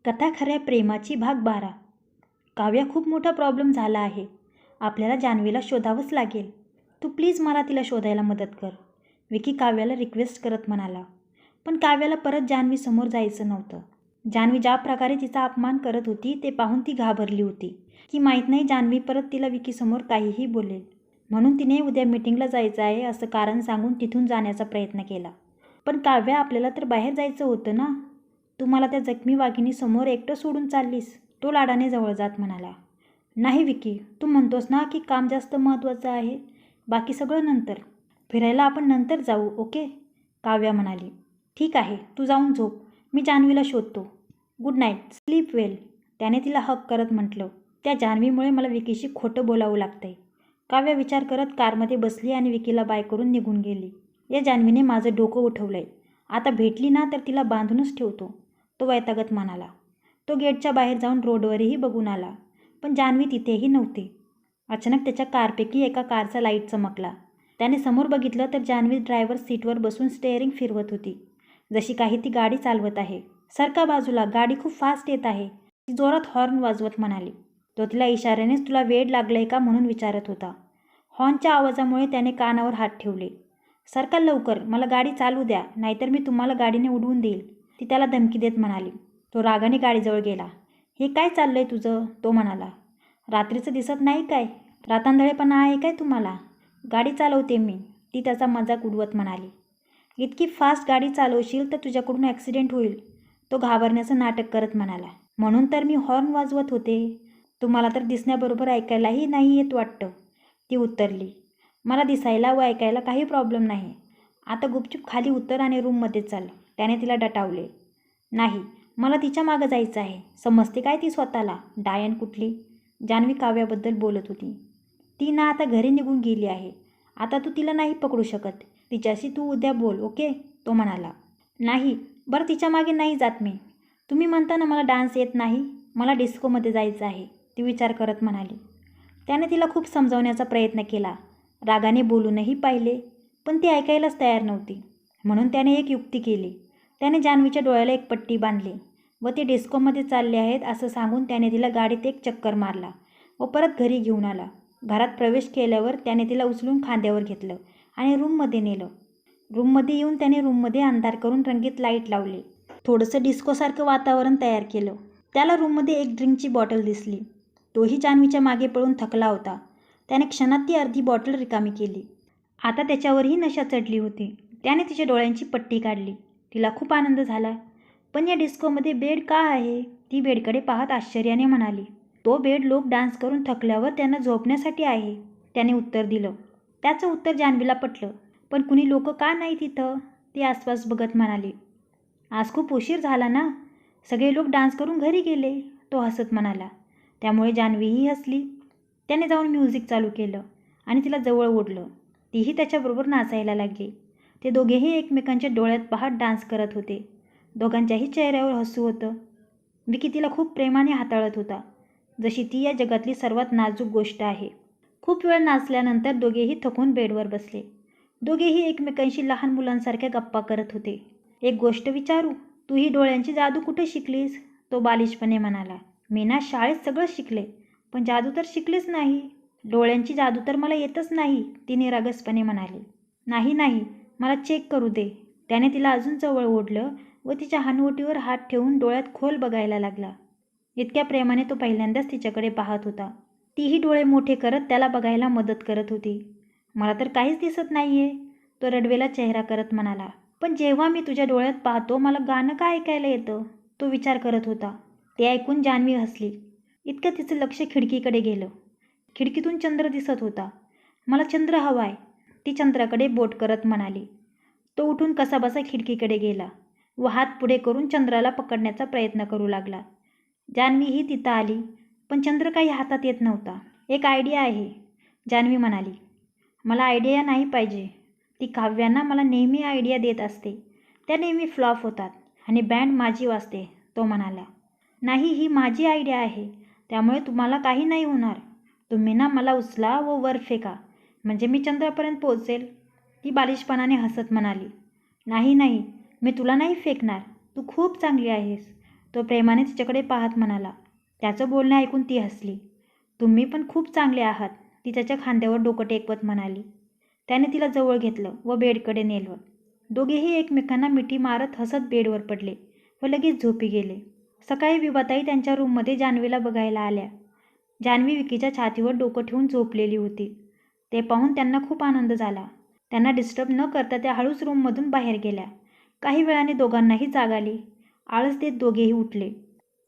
कथा खऱ्या प्रेमाची भाग 12. काव्या खूप मोठा प्रॉब्लेम झाला आहे. आपल्याला जान्हवीला शोधावंच लागेल. तू प्लीज मला तिला शोधायला मदत कर, विकी काव्याला रिक्वेस्ट करत म्हणाला. पण काव्याला परत जान्हवीसमोर जायचं नव्हतं. जान्हवी ज्या प्रकारे तिचा अपमान करत होती ते पाहून ती घाबरली होती की माहीत नाही जान्हवी परत तिला विकीसमोर काहीही बोलेल. म्हणून तिने उद्या मीटिंगला जायचं आहे असं कारण सांगून तिथून जाण्याचा प्रयत्न केला. पण काव्या, आपल्याला तर बाहेर जायचं होतं ना. तू मला त्या जखमी वाघिणीसमोर एकटं सोडून चाललीस, तो लाडाने जवळ जात म्हणाला. नाही विकी, तू म्हणतोस ना की काम जास्त महत्त्वाचं आहे, बाकी सगळं नंतर. फिरायला आपण नंतर जाऊ, ओके, काव्या म्हणाली. ठीक आहे, तू जाऊन झोप, मी जान्हवीला शोधतो. गुड नाईट, स्लीप वेल, त्याने तिला हक करत म्हटलं. त्या जान्हवीमुळे मला विकीशी खोटं बोलावं लागतंय. काव्या विचार करत कारमध्ये बसली आणि विकीला बाय करून निघून गेली. या जान्हवीने माझं डोकं उठवलंय. आता भेटली ना तर तिला बांधूनच ठेवतो, तो वैतागत म्हणाला. तो गेटच्या बाहेर जाऊन रोडवरही बघून आला, पण जान्हवी तिथेही नव्हती. अचानक त्याच्या कारपैकी एका कारचा लाईट चमकला. त्याने समोर बघितलं तर जान्हवी ड्रायव्हर सीटवर बसून स्टेअरिंग फिरवत होती, जशी काही ती गाडी चालवत आहे. सरका बाजूला, गाडी खूप फास्ट येत आहे, ती जोरात हॉर्न वाजवत म्हणाली. तो तिला इशाऱ्यानेच तुला वेड लागलंय का म्हणून विचारत होता. हॉर्नच्या आवाजामुळे त्याने कानावर हात ठेवले. सरका लवकर, मला गाडी चालू द्या, नाहीतर मी तुम्हाला गाडीने उडवून देईल, ती त्याला धमकी देत म्हणाली. तो रागाने गाडीजवळ गेला. हे काय चाललंय तुझं, तो म्हणाला. रात्रीचं दिसत नाही काय, रातांधळेपणा आहे काय तुम्हाला? गाडी चालवते मी, ती त्याचा मजाक उडवत म्हणाली. इतकी फास्ट गाडी चालवशील तर तुझ्याकडून ॲक्सिडेंट होईल, तो घाबरण्याचं नाटक करत म्हणाला. म्हणून तर मी हॉर्न वाजवत होते, तुम्हाला तर दिसण्याबरोबर ऐकायलाही नाही येत वाटतं, ती उत्तरली. मला दिसायला व ऐकायला काही प्रॉब्लेम नाही. आता गुपचूप खाली उतर आणि रूममध्ये चाल, त्याने तिला दटावले. नाही, मला तिच्या मागं जायचं आहे, समजते काय ती स्वतःला, डायन कुठली, जान्हवी काव्याबद्दल बोलत होती. ती ना आता घरी निघून गेली आहे, आता तू तिला नाही पकडू शकत, तिच्याशी तू उद्या बोल, ओके, तो म्हणाला. नाही, बरं तिच्या मागे नाही जात मी. तुम्ही म्हणता ना मला डान्स येत नाही, मला डिस्कोमध्ये जायचं आहे, ती विचार करत म्हणाली. त्याने तिला खूप समजावण्याचा प्रयत्न केला, रागाने बोलूनही पाहिले, पण ती ऐकायलाच तयार नव्हती. म्हणून त्याने एक युक्ती केली. त्याने जान्हवीच्या डोळ्याला एक पट्टी बांधली व ते डिस्कोमध्ये चालले आहेत असं सांगून त्याने तिला गाडीत एक चक्कर मारला व परत घरी घेऊन आला. घरात प्रवेश केल्यावर त्याने तिला उचलून खांद्यावर घेतलं आणि रूममध्ये नेलं. रूममध्ये येऊन त्याने रूममध्ये अंधार करून रंगीत लाईट लावले. थोडंसं डिस्कोसारखं वातावरण तयार केलं. त्याला रूममध्ये एक ड्रिंकची बॉटल दिसली. तोही जान्हवीच्या मागे पळून थकला होता. त्याने क्षणात ती अर्धी बॉटल रिकामी केली. आता त्याच्यावरही नशा चढली होती. त्याने तिच्या डोळ्यांची पट्टी काढली. तिला खूप आनंद झाला. पण या डिस्कोमध्ये बेड का आहे, ती बेडकडे पाहत आश्चर्याने म्हणाली. तो बेड लोक डान्स करून थकल्यावर त्यांना झोपण्यासाठी आहे, त्याने उत्तर दिलं. त्याचं उत्तर जान्हवीला पटलं. पण कुणी लोक का नाही तिथं, ती आसपास बघत म्हणाली. आज खूप उशीर झाला ना, सगळे लोक डान्स करून घरी गेले, तो हसत म्हणाला. त्यामुळे जान्हवीही हसली. त्याने जाऊन म्युझिक चालू केलं आणि तिला जवळ ओढलं. तीही त्याच्याबरोबर नाचायला लागली. ते दोघेही एकमेकांच्या डोळ्यात पाहत डान्स करत होते. दोघांच्याही चेहऱ्यावर हसू होतं. विकी तिला खूप प्रेमाने हाताळत होता, जशी ती या जगातली सर्वात नाजूक गोष्ट आहे. खूप वेळ नाचल्यानंतर दोघेही थकून बेडवर बसले. दोघेही एकमेकांशी लहान मुलांसारख्या गप्पा करत होते. एक गोष्ट विचारू, तू ही डोळ्यांची जादू कुठे शिकलीस, तो बालिशपणे म्हणाला. मी ना शाळेत सगळं शिकले, पण जादू तर शिकलेच नाही. डोळ्यांची जादू तर मला येतच नाही, ती निरागसपणे म्हणाली. नाही नाही, मला चेक करू दे, त्याने तिला अजून जवळ ओढलं व तिच्या हनुवटीवर हात ठेवून डोळ्यात खोल बघायला लागला. इतक्या प्रेमाने तो पहिल्यांदाच तिच्याकडे पाहत होता. तीही डोळे मोठे करत त्याला बघायला मदत करत होती. मला तर काहीच दिसत नाहीये, तो रडवेला चेहरा करत म्हणाला. पण जेव्हा मी तुझ्या डोळ्यात पाहतो मला गाणं का ऐकायला येतं, तो विचार करत होता. ते ऐकून जान्हवी हसली. इतकं तिचं लक्ष खिडकीकडे गेलं. खिडकीतून चंद्र दिसत होता. मला चंद्र हवाय, ती चंद्राकडे बोट करत म्हणाली. तो उठून कसाबसा खिडकीकडे गेला व हात पुढे करून चंद्राला पकडण्याचा प्रयत्न करू लागला. जान्हवीही तिथं आली, पण चंद्र काही हातात येत नव्हता. एक आयडिया आहे, जान्हवी म्हणाली. मला आयडिया नाही पाहिजे, ती काव्यांना मला नेहमी आयडिया देत असते, त्या नेहमी फ्लॉप होतात आणि बँड माझी वाजते, तो म्हणाला. नाही, ही माझी आयडिया आहे, त्यामुळे तुम्हाला काही नाही होणार. तुम्ही ना मला उचला व वर फेका, म्हणजे मी चंद्रापर्यंत पोहोचेल, ती बालिशपणाने हसत म्हणाली. नाही नाही, मी तुला नाही फेकणार, तू खूप चांगली आहेस, तो प्रेमाने तिच्याकडे पाहत म्हणाला. त्याचं बोलणं ऐकून ती हसली. तुम्ही पण खूप चांगले आहात, ती त्याच्या खांद्यावर डोकं टेकवत म्हणाली. त्याने तिला जवळ घेतलं व बेडकडे नेलं. दोघेही एकमेकांना मिठी मारत हसत बेडवर पडले व लगेच झोपी गेले. सकाळी विभाताई त्यांच्या रूममध्ये जान्हवीला बघायला आल्या. जान्हवी विकीच्या छातीवर डोकं ठेवून झोपलेली होती. ते पाहून त्यांना खूप आनंद झाला. त्यांना डिस्टर्ब न करता त्या हळूच रूममधून बाहेर गेल्या. काही वेळाने दोघांनाही जाग आली. आळस देत दोघेही उठले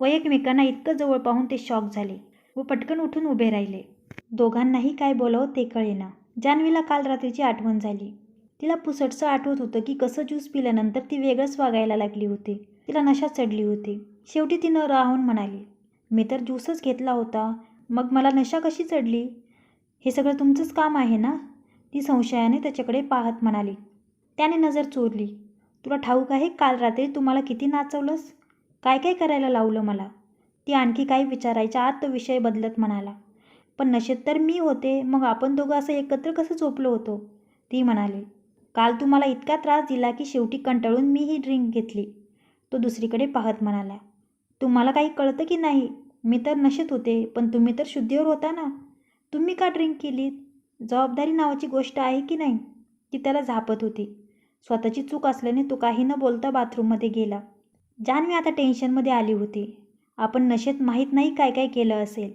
व एकमेकांना इतकं जवळ पाहून ते शॉक झाले व पटकन उठून उभे राहिले. दोघांनाही काय बोलावं ते कळेना. जान्हवीला काल रात्रीची आठवण झाली. तिला पुसटसं आठवत होतं की कसं ज्यूस पिल्यानंतर ती वेगळंच वागायला लागली होती. तिला नशा चढली होती. शेवटी ती न राहून म्हणाली, मी तर ज्यूसच घेतला होता, मग मला नशा कशी चढली? हे सगळं तुमचंच काम आहे ना? ती संशयाने त्याच्याकडे पाहत म्हणाली. त्याने नजर चोरली. तुला ठाऊक आहे काल रात्री तू मला किती नाचवलंस? काय काय करायला लावलं मला? ती आणखी काही विचारायच्या आत तो विषय बदलत म्हणाला. पण नशेत तर मी होते, मग आपण दोघं असं एकत्र कसं झोपलो होतो? ती म्हणाली. काल तू मला इतका त्रास दिला की शेवटी कंटाळून मी ही ड्रिंक घेतली. तो दुसरीकडे पाहत म्हणाला. तुम्हाला काही कळतं की नाही? मी तर नशेत होते, पण तुम्ही तर शुद्धीवर होता ना. तुम्ही का ड्रिंक केलीत? जबाबदारी नावाची गोष्ट आहे की नाही? ती त्याला झापत होती. स्वतःची चूक असल्याने तो काही न बोलता बाथरूममध्ये गेला. जान्हवी आता टेन्शनमध्ये आली होती. आपण नशेत माहीत नाही काय काय केलं असेल.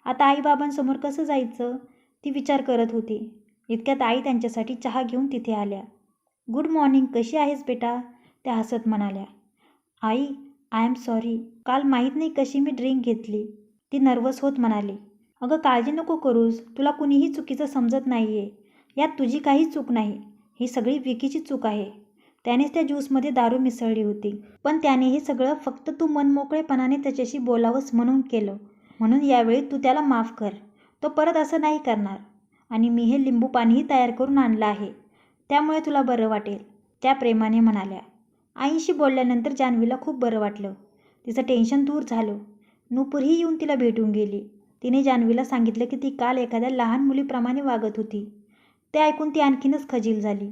आता आईबाबांसमोर कसं जायचं? ती विचार करत होती. इतक्यात आई त्यांच्यासाठी चहा घेऊन तिथे आल्या. गुड मॉर्निंग, कशी आहेस बेटा? त्या हसत म्हणाल्या. आई, आय एम सॉरी, काल माहीत नाही कशी मी ड्रिंक घेतली. ती नर्वस होत म्हणाली. अगं काळजी नको करूस, तुला कुणीही चुकीचं समजत नाही आहे. यात तुझी काही चूक नाही. ही सगळी विकीची चूक आहे. त्यानेच त्या ज्यूसमध्ये दारू मिसळली होती. पण त्याने हे सगळं फक्त तू मनमोकळेपणाने त्याच्याशी बोलावंस म्हणून केलं. म्हणून यावेळी तू त्याला माफ कर. तो परत असं नाही करणार. आणि मी हे लिंबू पाणीही तयार करून आणलं आहे. त्यामुळे तुला बरं वाटेल, त्या प्रेमाने म्हणाल्या. आईशी बोलल्यानंतर जान्हवीला खूप बरं वाटलं. तिचं टेन्शन दूर झालं. नूपुरही येऊन तिला भेटून गेली. तिने जान्हवीला सांगितलं की ती काल एखाद्या लहान मुलीप्रमाणे वागत होती. ते ऐकून ती आणखीनच खजील झाली.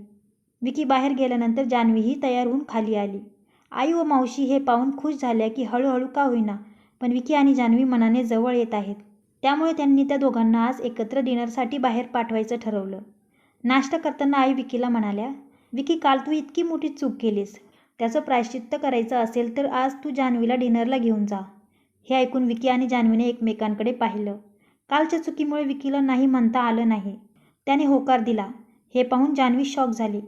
विकी बाहेर गेल्यानंतर जान्हवीही तयार होऊन खाली आली. आई व मावशी हे पाहून खुश झाल्या की हळूहळू का होईना पण विकी आणि जान्हवी मनाने जवळ येत आहेत. त्यामुळे त्यांनी त्या दोघांना आज एकत्र डिनरसाठी बाहेर पाठवायचं ठरवलं. नाश्ता करताना आई विकीला म्हणाल्या, विकी काल तू इतकी मोठी चूक केलीस. त्याचं प्रायश्चित्त करायचं असेल तर आज तू जान्हवीला डिनरला घेऊन जा. हे ऐकून विकी आणि जान्हवीने एकमेकांकडे पाहिलं. कालच्या चुकीमुळे विकीला नाही म्हणता आलं नाही. त्याने होकार दिला. हे पाहून जान्हवी शॉक झाली.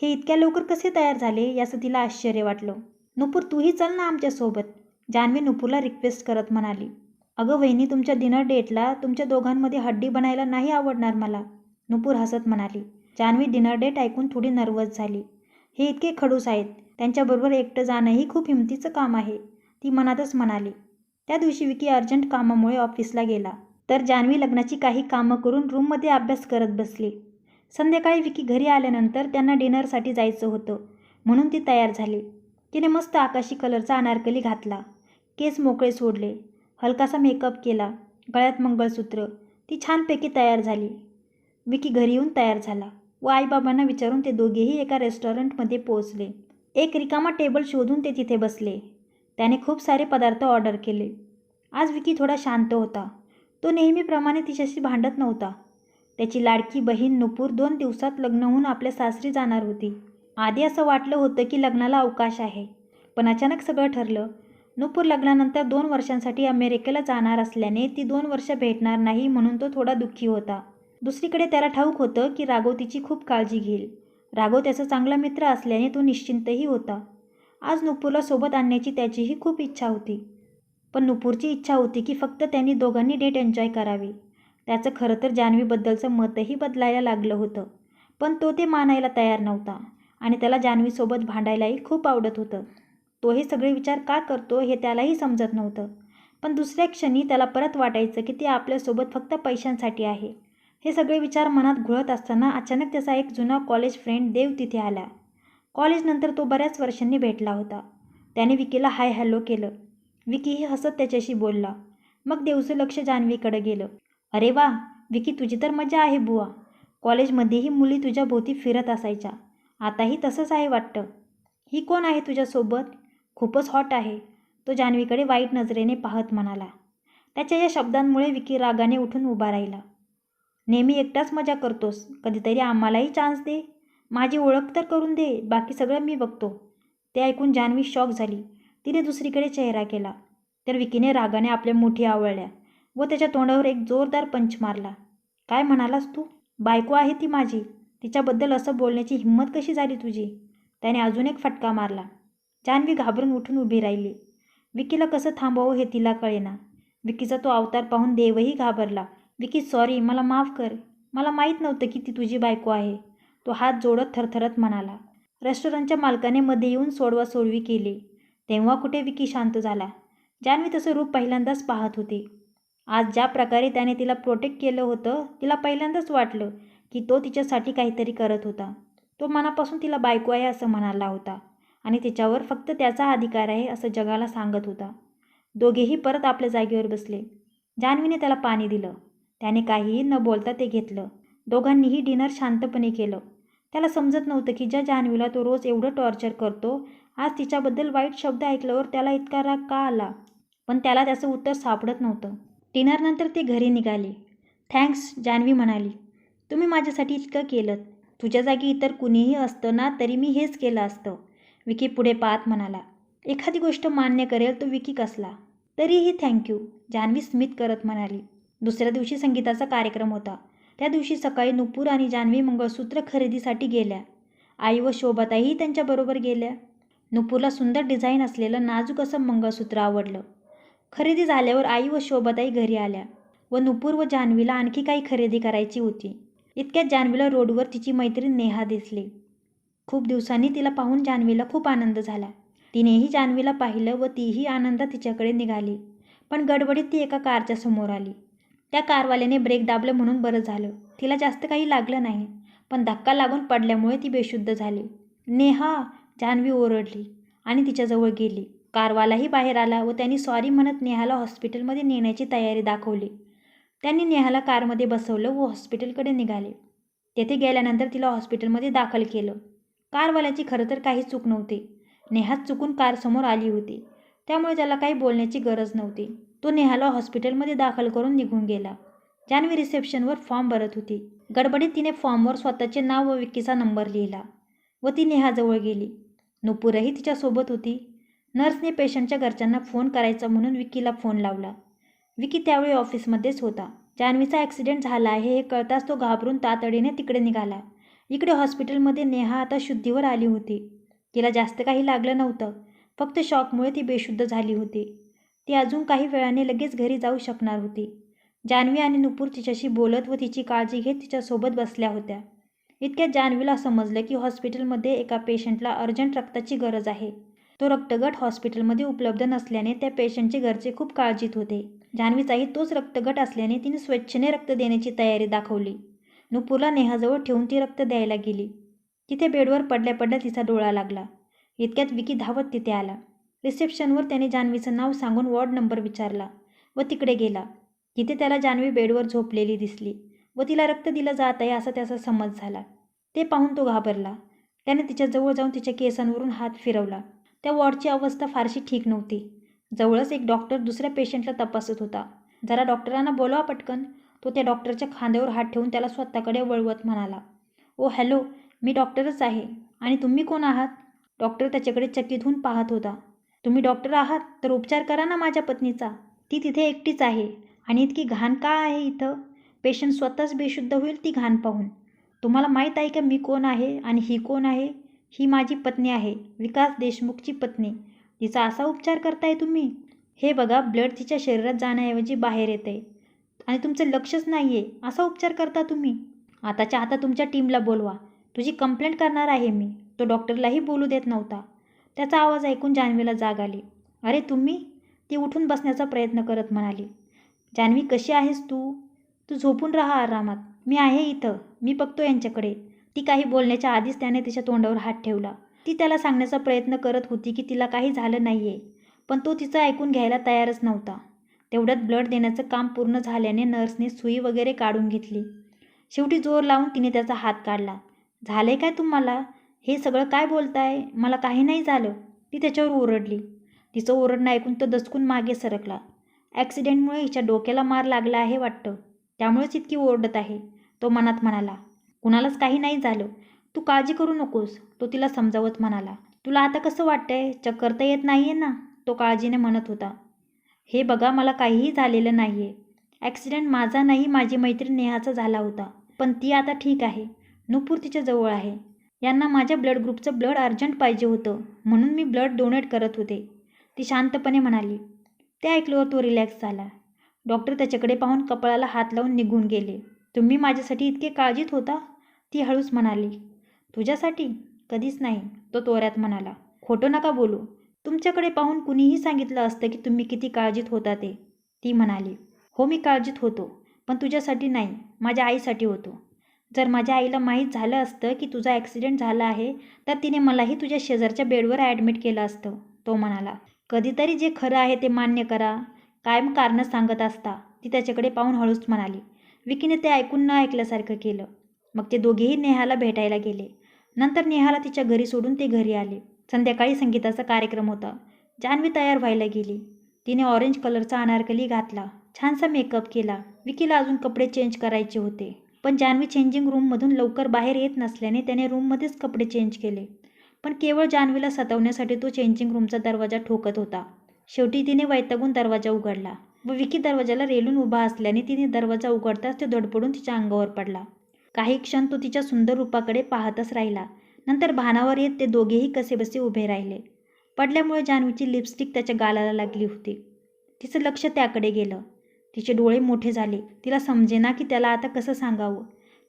हे इतक्या लवकर कसे तयार झाले याचं तिला आश्चर्य वाटलं. नुपूर तूही चल ना आमच्यासोबत, जान्हवी नुपूरला रिक्वेस्ट करत म्हणाली. अगं वहिनी, तुमच्या डिनर डेटला तुमच्या दोघांमध्ये हड्डी बनायला नाही आवडणार मला, नुपूर हसत म्हणाली. जान्हवी डिनर डेट ऐकून थोडी नर्वस झाली. हे इतके खडूस आहेत, त्यांच्याबरोबर एकटं जाणंही खूप हिमतीचं काम आहे, ती मनातच म्हणाली. त्या दिवशी विकी अर्जंट कामामुळे ऑफिसला गेला, तर जान्हवी लग्नाची काही कामं करून रूममध्ये अभ्यास करत बसली. संध्याकाळी विकी घरी आल्यानंतर त्यांना डिनरसाठी जायचं होतं, म्हणून ती तयार झाली. तिने मस्त आकाशी कलरचा अनारकली घातला, केस मोकळे सोडले, हलकासा मेकअप केला, गळ्यात मंगळसूत्र. ती छानपैकी तयार झाली. विकी घरी येऊन तयार झाला व आईबाबांना विचारून ते दोघेही एका रेस्टॉरंटमध्ये पोहोचले. एक रिकामा टेबल शोधून ते तिथे बसले. त्याने खूप सारे पदार्थ ऑर्डर केले. आज विकी थोडा शांत होता. तो नेहमीप्रमाणे तिच्याशी भांडत नव्हता. त्याची लाडकी बहीण नुपूर 2 दिवसात लग्न होऊन आपल्या सासरी जाणार होती. आधी असं वाटलं होतं की लग्नाला अवकाश आहे, पण अचानक सगळं ठरलं. नुपूर लग्नानंतर 2 वर्षांसाठी अमेरिकेला जाणार असल्याने ती 2 वर्ष भेटणार नाही, म्हणून तो थोडा दुःखी होता. दुसरीकडे त्याला ठाऊक होतं की राघव तिची खूप काळजी घेईल. राघव त्याचा चांगला मित्र असल्याने तो निश्चिंतही होता. आज नुपूरला सोबत आणण्याची त्याचीही खूप इच्छा होती, पण नुपूरची इच्छा होती की फक्त त्यांनी दोघांनी डेट एन्जॉय करावी. त्याचं खरं तर जान्हवीबद्दलचं मतही बदलायला लागलं होतं, पण तो ते मानायला तयार नव्हता आणि त्याला जान्हवीसोबत भांडायलाही खूप आवडत होतं. तो हे सगळे विचार का करतो हे त्यालाही समजत नव्हतं, पण दुसऱ्या क्षणी त्याला परत वाटायचं की ती आपल्यासोबत फक्त पैशांसाठी आहे. हे सगळे विचार मनात घुळत असताना अचानक त्याचा एक जुना कॉलेज फ्रेंड देव तिथे आला. कॉलेजनंतर तो बऱ्याच वर्षांनी भेटला होता. त्याने विकीला हाय हॅलो केलं. विकीही हसत त्याच्याशी बोलला. मग देवचं लक्ष जान्हवीकडे गेलं. अरे वा विकी, तुझी तर मजा आहे बुवा. कॉलेजमध्येही मुली तुझ्या भोवती फिरत असायच्या, आताही तसंच आहे वाटतं. ही कोण आहे तुझ्यासोबत? खूपच हॉट आहे. तो जान्हवीकडे वाईट नजरेने पाहत म्हणाला. त्याच्या या शब्दांमुळे विकी रागाने उठून उभा राहिला. नेहमी एकटाच मजा करतोस, कधीतरी आम्हालाही चान्स दे. माझी ओळख तर करून दे, बाकी सगळं मी बघतो. ते ऐकून जान्हवी शॉक झाली. तिने दुसरीकडे चेहरा केला तर विकीने रागाने आपल्या मुठी आवळल्या व त्याच्या तोंडावर एक जोरदार पंच मारला. काय म्हणालास तू? बायको आहे ती माझी, तिच्याबद्दल असं बोलण्याची हिंमत कशी झाली तुझी? त्याने अजून एक फटका मारला. जान्हवी घाबरून उठून उभी राहिली. विकीला कसं थांबवावं हे तिला कळेना. विकीचा तो अवतार पाहून देवही घाबरला. विकी सॉरी, मला माफ कर. मला माहीत नव्हतं की ती तुझी बायको आहे, तो हात जोडत थरथरत म्हणाला. रेस्टॉरंटच्या मालकाने मध्ये येऊन सोडवासोडवी केली. तेव्हा कुठे विकी शांत झाला. जान्हवी तसं रूप पहिल्यांदाच पाहत होती. आज ज्या प्रकारे त्याने तिला प्रोटेक्ट केलं होतं, तिला पहिल्यांदाच वाटलं की तो तिच्यासाठी काहीतरी करत होता. तो मनापासून तिला बायको आहे असं म्हणाला होता आणि तिच्यावर फक्त त्याचा अधिकार आहे असं जगाला सांगत होता. दोघेही परत आपल्या जागेवर बसले. जान्हवीने त्याला पाणी दिलं. त्याने काहीही न बोलता ते घेतलं. दोघांनीही डिनर शांतपणे केलं. त्याला समजत नव्हतं की ज्या जान्हवीला तो रोज एवढं टॉर्चर करतो, आज तिच्याबद्दल वाईट शब्द ऐकल्यावर त्याला इतका राग का आला. पण त्याला त्याचं उत्तर सापडत नव्हतं. डिनरनंतर ते घरी निघाले. थँक्स, जान्हवी म्हणाली. तुम्ही माझ्यासाठी इतकं केलं. तुझ्या जागी इतर कुणीही असतं ना तरी मी हेच केलं असतं. विकी पुढे पाहत म्हणाला. एखादी गोष्ट मान्य करेल तो विकी कसला. तरीही थँक्यू, जान्हवी स्मित करत म्हणाली. दुसऱ्या दिवशी संगीताचा कार्यक्रम होता. त्या दिवशी सकाळी नुपूर आणि जान्हवी मंगळसूत्र खरेदीसाठी गेल्या. आई व शोभाताईही त्यांच्याबरोबर गेल्या. नुपूरला सुंदर डिझाईन असलेलं नाजूक असं मंगळसूत्र आवडलं. खरेदी झाल्यावर आई व शोभाताई घरी आल्या व नुपूर व जान्हवीला आणखी काही खरेदी करायची होती. इतक्यात जान्हवीला रोडवर तिची मैत्रीण नेहा दिसली. खूप दिवसांनी तिला पाहून जान्हवीला खूप आनंद झाला. तिनेही जान्हवीला पाहिलं व तीही आनंदात तिच्याकडे निघाली. पण गडबडीत ती एका कारच्या समोर आली. त्या कारवाल्याने ब्रेक दाबलं म्हणून बरं झालं. तिला जास्त काही लागलं नाही, पण धक्का लागून पडल्यामुळे ती बेशुद्ध झाली. नेहा, जान्हवी ओरडली आणि तिच्याजवळ गेली. कारवालाही बाहेर आला व त्यांनी सॉरी म्हणत नेहाला हॉस्पिटलमध्ये नेण्याची तयारी दाखवली. त्यांनी नेहाला कारमध्ये बसवलं व हॉस्पिटलकडे निघाले. तेथे गेल्यानंतर तिला हॉस्पिटलमध्ये दाखल केलं. कारवाल्याची खरं तर काही चूक नव्हती. नेहाच चुकून कारसमोर आली होती, त्यामुळे त्याला काही बोलण्याची गरज नव्हती. तो नेहाला हॉस्पिटलमध्ये दाखल करून निघून गेला. जान्हवी रिसेप्शनवर फॉर्म भरत होती. गडबडीत तिने फॉर्मवर स्वतःचे नाव व विकीचा नंबर लिहिला व ती नेहाजवळ गेली. नुपूरही तिच्यासोबत होती. नर्सने पेशंटच्या घरच्यांना फोन करायचा म्हणून विकीला फोन लावला. विकी त्यावेळी ऑफिसमध्येच होता. जान्हवीचा ॲक्सिडेंट झाला आहे हे कळताच तो घाबरून तातडीने तिकडे निघाला. इकडे हॉस्पिटलमध्ये नेहा आता शुद्धीवर आली होती. तिला जास्त काही लागलं नव्हतं, फक्त शॉकमुळे ती बेशुद्ध झाली होती. ती अजून काही वेळाने लगेच घरी जाऊ शकणार होती. जान्हवी आणि नुपूर तिच्याशी बोलत व तिची काळजी घेत तिच्यासोबत बसल्या होत्या. इतक्यात जान्हवीला समजलं की हॉस्पिटलमध्ये एका पेशंटला अर्जंट रक्ताची गरज आहे. तो रक्तगट हॉस्पिटलमध्ये उपलब्ध नसल्याने त्या पेशंटचे घरचे खूप काळजीत होते. जान्हवीचाही तोच रक्तगट असल्याने तिने स्वेच्छेने रक्त देण्याची तयारी दाखवली. नुपूरला नेहाजवळ ठेवून ती रक्त द्यायला गेली. तिथे बेडवर पडल्या पडल्या तिचा डोळा लागला. इतक्यात विकी धावत तिथे आला. रिसेप्शनवर त्याने जान्हवीचं नाव सांगून वॉर्ड नंबर विचारला व तिकडे गेला. तिथे त्याला जान्हवी बेडवर झोपलेली दिसली व तिला रक्त दिलं जात आहे असा त्याचा समज झाला. ते पाहून तो घाबरला. त्याने तिच्याजवळ जाऊन तिच्या केसांवरून हात फिरवला. त्या वॉर्डची अवस्था फारशी ठीक नव्हती. जवळच एक डॉक्टर दुसऱ्या पेशंटला तपासत होता. जरा डॉक्टरांना बोलवा पटकन. तो त्या डॉक्टरच्या खांद्यावर हात ठेवून त्याला स्वतःकडे वळवत म्हणाला. ओ हॅलो, मी डॉक्टरच आहे. आणि तुम्ही कोण आहात? डॉक्टर त्याच्याकडे चकित होऊन पाहत होता. तुम्ही डॉक्टर आहात तर उपचार करा ना माझ्या पत्नीचा. ती तिथे एकटीच आहे आणि इतकी घाण का आहे इथं? पेशंट स्वतःच बेशुद्ध होईल ती घाण पाहून. तुम्हाला माहीत आहे का मी कोण आहे आणि ही कोण आहे? ही माझी पत्नी आहे, विकास देशमुखची पत्नी. तिचा असा उपचार करताय तुम्ही? हे बघा, ब्लड तिच्या शरीरात जाण्याऐवजी बाहेर येते आणि तुमचं लक्षच नाही आहे. असा उपचार करता तुम्ही? आताच्या आता तुमच्या टीमला बोलवा, तुझी कंप्लेंट करणार आहे मी. तो डॉक्टरलाही बोलू देत नव्हता. त्याचा आवाज ऐकून जान्हवीला जाग आली. अरे तुम्ही? ती उठून बसण्याचा प्रयत्न करत म्हणाली. जान्हवी, कशी आहेस तू? तू झोपून राहा आरामात. मी आहे इथं, मी बघतो यांच्याकडे. ती काही बोलण्याच्या आधीच त्याने तिच्या तोंडावर हात ठेवला. ती त्याला सांगण्याचा प्रयत्न करत होती की तिला काही झालं नाही आहे, पण तो तिचं ऐकून घ्यायला तयारच नव्हता. तेवढ्यात ब्लड देण्याचं काम पूर्ण झाल्याने नर्सने सुई वगैरे काढून घेतली. शेवटी जोर लावून तिने त्याचा हात काढला. झालंय काय तुम्हाला? हे सगळं काय बोलताय? मला काही नाही झालं, ती त्याच्यावर ओरडली. तिचं ओरडणं ऐकून तो दचकून मागे सरकला. ॲक्सिडेंटमुळे हिच्या डोक्याला मार लागला आहे वाटतं, त्यामुळेच इतकी ओरडत आहे, तो मनात म्हणाला. कुणालाच काही नाही झालं, तू काळजी करू नकोस, तो तिला समजावत म्हणाला. तुला आता कसं वाटतंय? चक्कर तर येत नाही आहे ना, तो काळजीने म्हणत होता. हे बघा, मला काहीही झालेलं नाही आहे. ॲक्सिडेंट माझा नाही, माझी मैत्रीण नेहाचा झाला होता, पण ती आता ठीक आहे. नुपूर तिच्या जवळ आहे. यांना माझ्या ब्लड ग्रुपचं ब्लड अर्जंट पाहिजे होतं, म्हणून मी ब्लड डोनेट करत होते, ती शांतपणे म्हणाली. ते ऐकल्यावर तो रिलॅक्स झाला. डॉक्टर त्याच्याकडे पाहून कपाळाला हात लावून निघून गेले. तुम्ही माझ्यासाठी इतके काळजीत होता? ती हळूच म्हणाली. तुझ्यासाठी? कधीच नाही, तो तोऱ्यात म्हणाला. खोटं नका बोलू. तुमच्याकडे पाहून कुणीही सांगितलं असतं की तुम्ही किती काळजीत होता ते, ती म्हणाली. हो, मी काळजीत होतो, पण तुझ्यासाठी नाही, माझ्या आईसाठी होतो. जर माझ्या आईला माहीत झालं असतं की तुझा ॲक्सिडेंट झाला आहे, तर तिने मलाही तुझ्या शेजारच्या बेडवर ॲडमिट केलं असतं, तो म्हणाला. कधीतरी जे खरं आहे ते मान्य करा, कायम कारणं सांगत असता, ती त्याच्याकडे पाहून हळूच म्हणाली. विकीने ते ऐकून न ऐकल्यासारखं केलं. मग ते दोघेही नेहाला भेटायला गेले. नंतर नेहाला तिच्या घरी सोडून ते घरी आले. संध्याकाळी संगीताचा कार्यक्रम होता. जान्हवी तयार व्हायला गेली. तिने ऑरेंज कलरचा अनारकली घातला, छानसा मेकअप केला. विकीला अजून कपडे चेंज करायचे होते, पण जान्हवी चेंजिंग रूममधून लवकर बाहेर येत नसल्याने त्याने रूममध्येच कपडे चेंज केले. पण केवळ जान्हवीला सतावण्यासाठी तो चेंजिंग रूमचा दरवाजा ठोकत होता. शेवटी तिने वैतागून दरवाजा उघडला व विकी दरवाजाला रेलून उभा असल्याने तिने दरवाजा उघडताच तो धडपडून तिच्या अंगावर पडला. काही क्षण तो तिच्या सुंदर रूपाकडे पाहतच राहिला. नंतर भानावर येत ते दोघेही कसेबसे उभे राहिले. पडल्यामुळे जान्हवीची लिपस्टिक त्याच्या गालाला लागली होती. तिचं लक्ष त्याकडे गेलं. तिचे डोळे मोठे झाले. तिला समजेना की त्याला आता कसं सांगावं.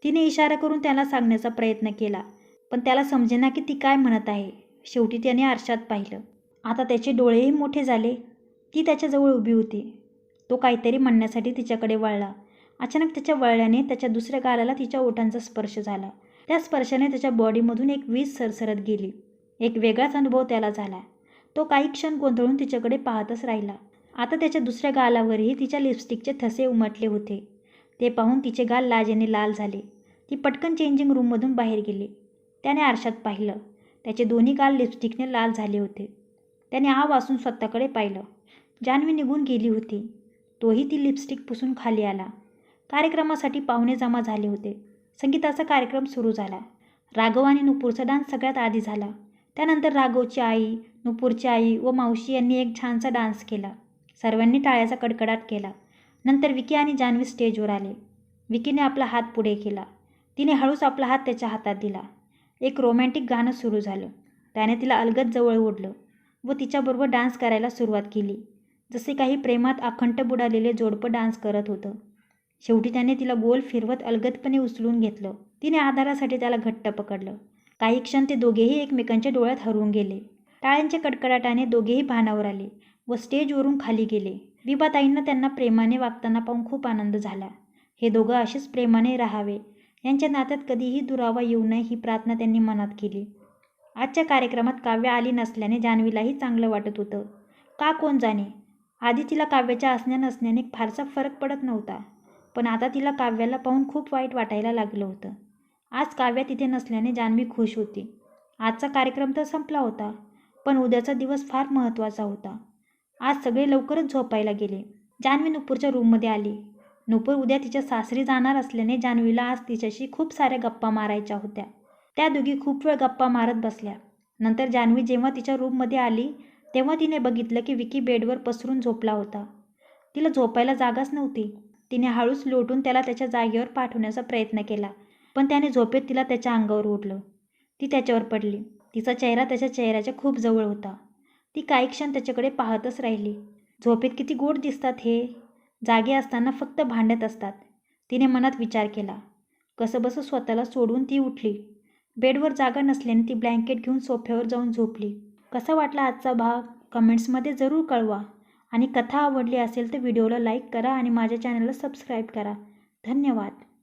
तिने इशारा करून त्याला सांगण्याचा प्रयत्न केला, पण त्याला समजेना की ती काय म्हणत आहे. शेवटी त्याने आरशात पाहिलं. आता त्याचे डोळेही मोठे झाले. ती त्याच्याजवळ उभी होती. तो काहीतरी म्हणण्यासाठी तिच्याकडे वळला. अचानक त्याच्या वळल्याने त्याच्या दुसऱ्या गालाला तिच्या ओठांचा स्पर्श झाला. त्या स्पर्शाने त्याच्या बॉडीमधून एक वीज सरसरत गेली. एक वेगळाच अनुभव त्याला झाला. तो काही क्षण गोंधळून तिच्याकडे पाहतच राहिला. आता त्याच्या दुसऱ्या गालावरही तिच्या लिपस्टिकचे ठसे उमटले होते. ते पाहून तिचे गाल लाजेने लाल झाले. ती पटकन चेंजिंग रूममधून बाहेर गेली. त्याने आरशात पाहिलं. त्याचे दोन्ही गाल लिपस्टिकने लाल झाले होते. त्याने आ वासून स्वतःकडे पाहिलं. जान्हवी निघून गेली होती. तोही ती लिपस्टिक पुसून खाली आला. कार्यक्रमासाठी पाहुणे जमा झाले होते. संगीताचा कार्यक्रम सुरू झाला. राघव आणि नुपूरचा डान्स सगळ्यात आधी झाला. त्यानंतर राघवची आई, नुपूरची आई व मावशी यांनी एक छानसा डान्स केला. सर्वांनी टाळ्याचा कडकडाट केला. नंतर विकी आणि जान्हवी स्टेजवर आले. विकीने आपला हात पुढे केला. तिने हळूच आपला हात त्याच्या हातात दिला. एक रोमॅन्टिक गाणं सुरू झालं. त्याने तिला अलगद जवळ ओढलं व तिच्याबरोबर डान्स करायला सुरुवात केली, जसे काही प्रेमात अखंड बुडालेले जोडपं डान्स करत होतं. शेवटी त्याने तिला गोल फिरवत अलगदपणे उचलून घेतलं. तिने आधारासाठी त्याला घट्ट पकडलं. काही क्षण ते दोघेही एकमेकांच्या डोळ्यात हरवून गेले. टाळ्यांच्या कडकडाटाने दोघेही भानावर आले व स्टेजवरून खाली गेले. विभाताईंना त्यांना प्रेमाने वागताना पाहून खूप आनंद झाला. हे दोघं असेच प्रेमाने राहावे, यांच्या नात्यात कधीही दुरावा येऊ नये ही प्रार्थना त्यांनी मनात केली. आजच्या कार्यक्रमात काव्य आली नसल्याने जान्हवीलाही चांगलं वाटत होतं. का कोण जाणे. आधी तिला काव्याच्या असण्या नसण्याने फारसा फरक पडत नव्हता, पण आता तिला काव्याला पाहून खूप वाईट वाटायला लागलं होतं. आज काव्या तिथे नसल्याने जान्हवी खुश होती. आजचा कार्यक्रम तर संपला होता, पण उद्याचा दिवस फार महत्त्वाचा होता. आज सगळे लवकरच झोपायला गेले. जान्हवी नुपूरच्या रूममध्ये आली. नुपूर उद्या तिच्या सासरी जाणार असल्याने जान्हवीला आज तिच्याशी खूप साऱ्या गप्पा मारायच्या होत्या. त्या दोघी खूप वेळ गप्पा मारत बसल्या. नंतर जान्हवी जेव्हा तिच्या रूममध्ये आली तेव्हा तिने बघितलं की विकी बेडवर पसरून झोपला होता. तिला झोपायला जागाच नव्हती. तिने हळूच लोटून त्याला त्याच्या जागेवर पाठवण्याचा प्रयत्न केला, पण त्याने झोपेत तिला त्याच्या अंगावर ओढलं. ती त्याच्यावर पडली. तिचा चेहरा त्याच्या चेहऱ्याच्या खूप जवळ होता. ती काही क्षण त्याच्याकडे पाहतच राहिली. झोपेत किती गोड दिसतात हे, जागे असताना फक्त भांडत असतात, तिने मनात विचार केला. कसंबसं स्वतःला सोडून ती उठली. बेडवर जागा नसल्याने ती ब्लँकेट घेऊन सोफ्यावर जाऊन झोपली. कसा वाटला आजचा भाग कमेंट्समध्ये जरूर कळवा आणि कथा आवडली असेल तर व्हिडिओला लाईक करा आणि माझ्या चॅनलला सबस्क्राईब करा. धन्यवाद.